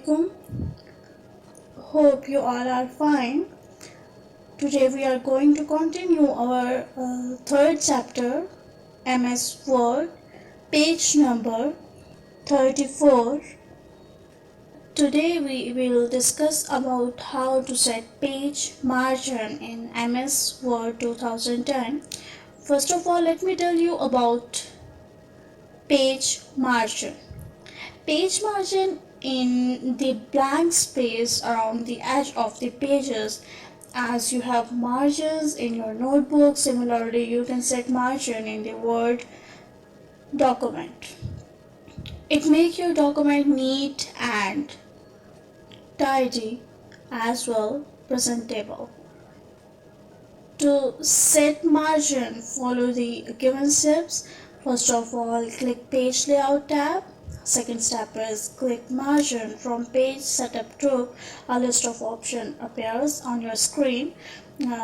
Assalamualaikum. Hope you all are fine. Today we are going to continue our third chapter, MS Word, page number 34. Today we will discuss about how to set page margin in MS Word 2010. First of all, let me tell you about page margin. Page margin in the blank space around the edge of the pages. As you have margins in your notebook, similarly you can set margin in the Word document. It makes your document neat and tidy, as well presentable. To set margin, follow the given steps. First of all, click Page Layout tab. Second step is click Margin. From Page Setup group, a list of options appears on your screen.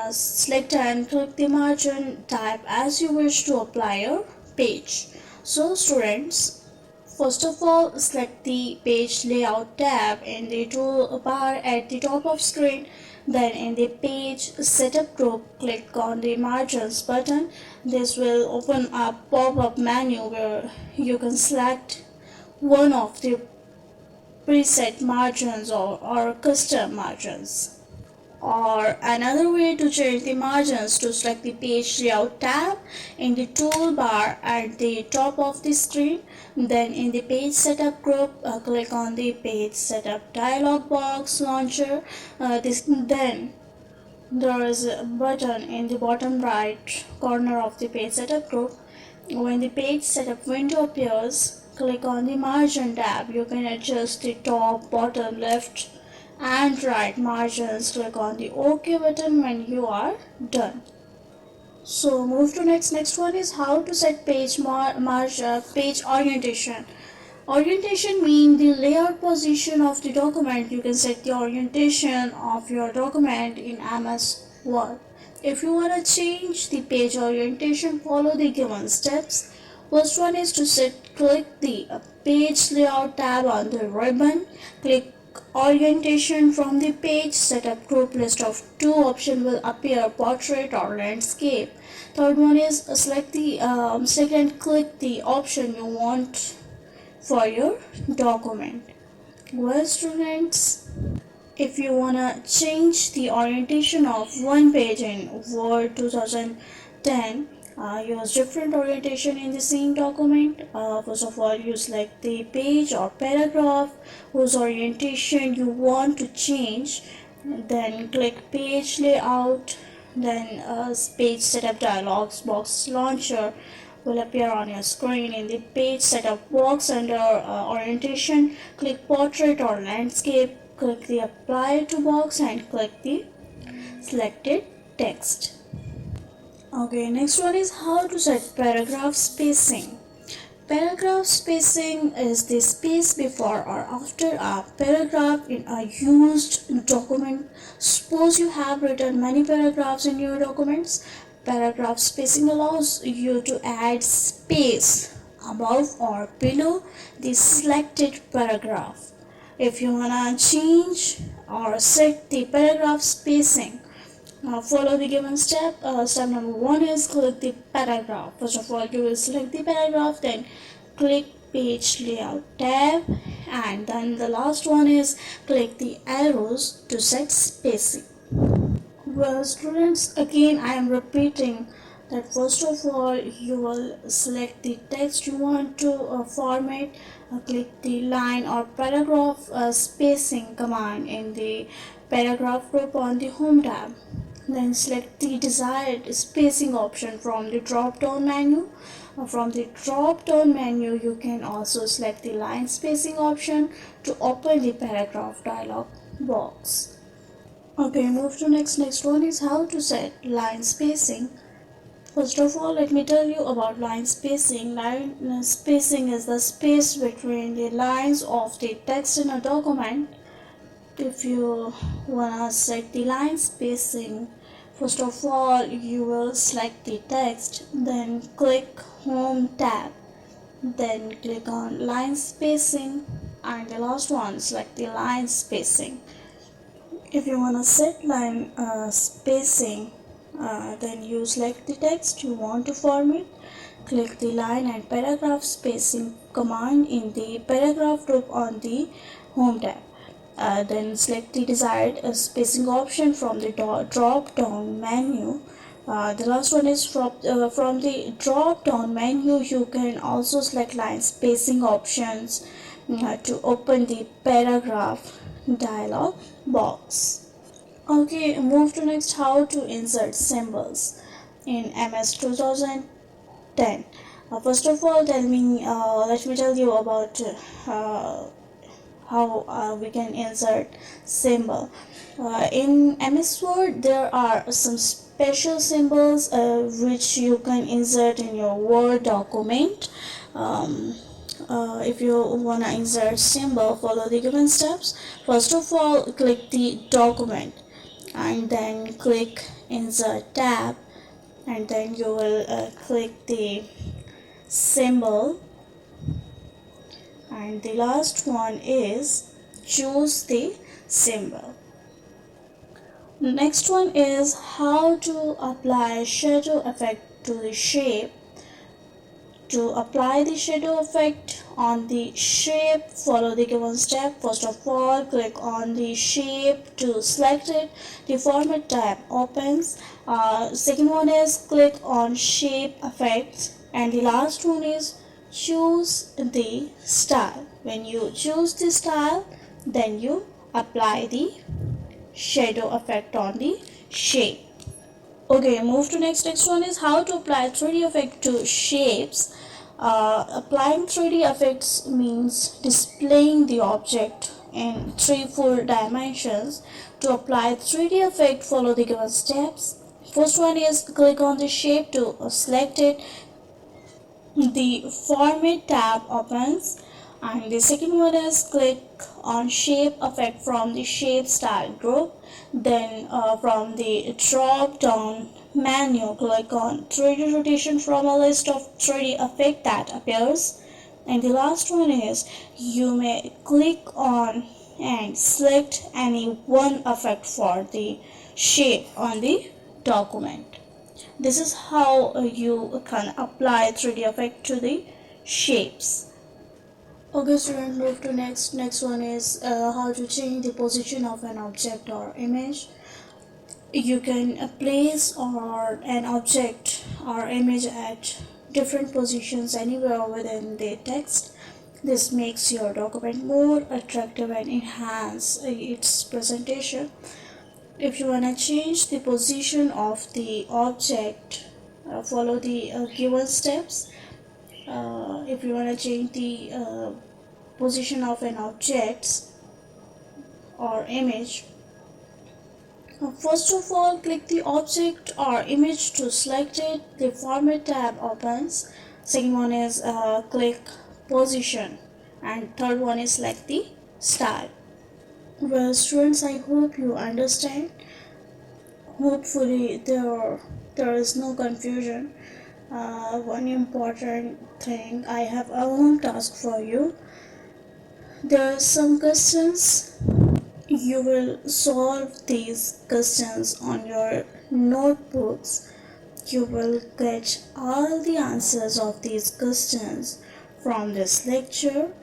Select and click the margin type as you wish to apply your page. So students, first of all, select the Page Layout tab in the toolbar at the top of screen. Then in the Page Setup group, click on the Margins button. This will open a pop-up menu where you can select one of the preset margins or custom margins. Or another way to change the margins, to select the Page Layout tab in the toolbar at the top of the screen. Then in the Page Setup group, click on the Page Setup dialog box launcher. Then there is a button in the bottom right corner of the Page Setup group. When the Page Setup window appears, click on the Margin tab. You can adjust the top, bottom, left and right margins. Click on the OK button when you are done. So move to next one is how to set page page orientation. Orientation means the layout position of the document. You can set the orientation of your document in MS Word. If you want to change the page orientation, follow the given steps. First one is to click the Page Layout tab on the ribbon. Click Orientation. From the Page Setup group list of two options will appear, portrait or landscape. Third one is select and click the option you want for your document. Well students, if you wanna change the orientation of one page in Word 2010, use different orientation in the same document. First of all, you select the page or paragraph whose orientation you want to change. Then click Page Layout. Then Page Setup dialog box launcher will appear on your screen. In the Page Setup box under Orientation, click Portrait or Landscape. Click the Apply to box and click the selected text. Okay, next one is how to set paragraph spacing. Paragraph spacing is the space before or after a paragraph in a used document. Suppose you have written many paragraphs in your documents. Paragraph spacing allows you to add space above or below the selected paragraph. If you wanna change or set the paragraph spacing, follow the given step. Step number one is click the paragraph. First of all, you will select the paragraph, then click Page Layout tab, and then the last one is click the arrows to set spacing. Well students, again I am repeating that first of all you will select the text you want to format. Click the line or paragraph spacing command in the paragraph group on the Home tab. Then select the desired spacing option from the drop down menu. From the drop down menu you can also select the line spacing option to open the paragraph dialog box. Okay, move to next one is how to set line spacing. First of all, let me tell you about line spacing. Line spacing is the space between the lines of the text in a document. If you wanna set the line spacing, first of all you will select the text, then click Home tab, then click on line spacing And the last one, select the line spacing. If you want to set line spacing, then you select the text you want to format. Click the line and paragraph spacing command in the paragraph group on the home tab. Then select the desired spacing option from the drop down menu. The last one is from the drop down menu you can also select line spacing options to open the paragraph dialog box. Okay, move to next, how to insert symbols in MS 2010. First of all, let me tell you about how we can insert symbol. In MS Word there are some special symbols which you can insert in your Word document. If you want to insert symbol, follow the given steps. First of all, click the document and then click insert tab, and then you will click the symbol, and the last one is choose the symbol. Next one is how to apply shadow effect to the shape. To apply the shadow effect on the shape, follow the given step. First of all, click on the shape to select it. The format tab opens. Second one is click on shape effects, and the last one is choose the style. When you choose the style, then you apply the shadow effect on the shape. Okay, move to next one is how to apply 3D effect to shapes. Applying 3D effects means displaying the object in 3 full dimensions. To apply 3D effect, follow the given steps. First one is click on the shape to select it. The format tab opens, and the second one is click on shape effect from the shape style group. Then from the drop down menu, click on 3D rotation from a list of 3D effect that appears. And the last one is you may click on and select any one effect for the shape on the document. This is how you can apply 3D effect to the shapes. Okay, student, move to next one is how to change the position of an object or image. You can place or an object or image at different positions anywhere within the text. This makes your document more attractive and enhance its presentation. If you want to change the position of the object, follow the given steps. If you want to change the position of an object or image, first of all, click the object or image to select it. The format tab opens. Second one is click position, and third one is select the style. Well, students, I hope you understand. Hopefully there is no confusion. One important thing, I have a home task for you. There are some questions. You will solve these questions on your notebooks. You will get all the answers of these questions from this lecture.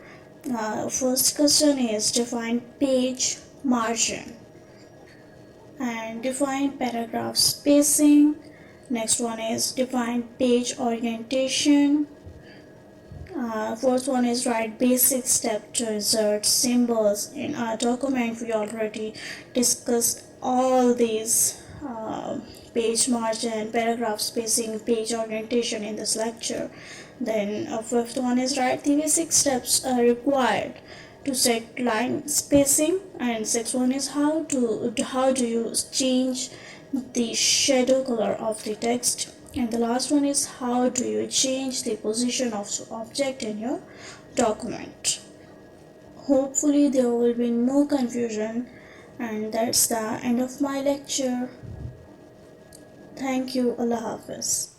First question is define page margin and define paragraph spacing. Next one is define page orientation. Fourth one is write basic step to insert symbols in our document. We already discussed all these page margin, paragraph spacing, page orientation in this lecture. Then fifth one is write the basic steps required to set line spacing, and sixth one is how do you change the shadow color of the text, and the last one is how do you change the position of object in your document. Hopefully there will be no confusion, and that's the end of my lecture. Thank you. Allah Hafiz.